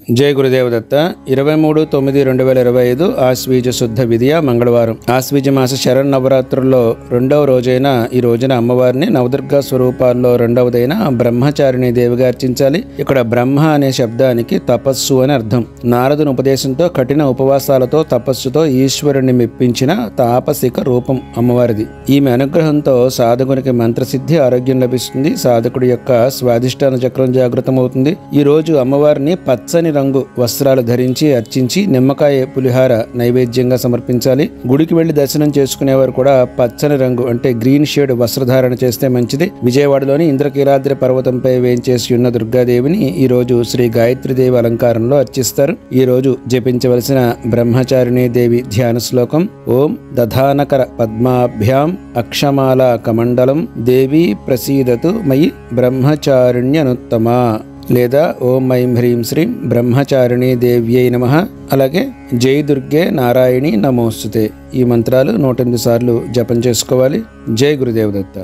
జై గురుదేవ దత్త 23/9/2025 ఆశ్వీజ శుద్ధ విధియ మంగళవారం. ఆశ్వీజ మాస శరన్నవరాత్రుల్లో రెండవ రోజైన ఈ రోజున అమ్మవారిని నవదుర్గా స్వరూపాల్లో రెండవదైన బ్రహ్మచారిణి దేవిగా అర్చించాలి. ఇక్కడ బ్రహ్మ అనే శబ్దానికి తపస్సు అని అర్థం. నారదుని ఉపదేశంతో కఠిన ఉపవాసాలతో తపస్సుతో ఈశ్వరుని మెప్పించిన తాపసిక రూపం అమ్మవారిది. ఈమె అనుగ్రహంతో సాధకునికి మంత్రసిద్ధి, ఆరోగ్యం లభిస్తుంది. సాధకుడి యొక్క స్వాధిష్టాన చక్రం జాగృతమవుతుంది. ఈ రోజు అమ్మవారిని పచ్చని రంగు వస్త్రాలు ధరించి అర్చించి నిమ్మకాయ పులిహార నైవేద్యంగా సమర్పించాలి. గుడికి వెళ్లి దర్శనం చేసుకునేవారు కూడా పచ్చని రంగు అంటే గ్రీన్ షేడ్ వస్త్రధారణ చేస్తే మంచిది. విజయవాడలోని ఇంద్రకీలాద్రి పర్వతంపై వేంచేసి ఉన్న దుర్గాదేవిని ఈ రోజు శ్రీ గాయత్రీదేవి అలంకారంలో అర్చిస్తారు. ఈ రోజు జపించవలసిన బ్రహ్మచారిణీ దేవి ధ్యాన శ్లోకం: ఓం దధానకర పద్మాభ్యాం అక్షమాల కమండలం దేవీ ప్రసీదతు మయి బ్రహ్మచారిణ్యనుత్తమా, లేదా ఓం ఐం హ్రీం శ్రీం బ్రహ్మచారిణీ దేవ్యై నమః. అలాగే జై దుర్గే నారాయణి నమోస్తుతే. ఈ మంత్రాలు 108 సార్లు జపం చేసుకోవాలి. జై గురుదేవ దత్త.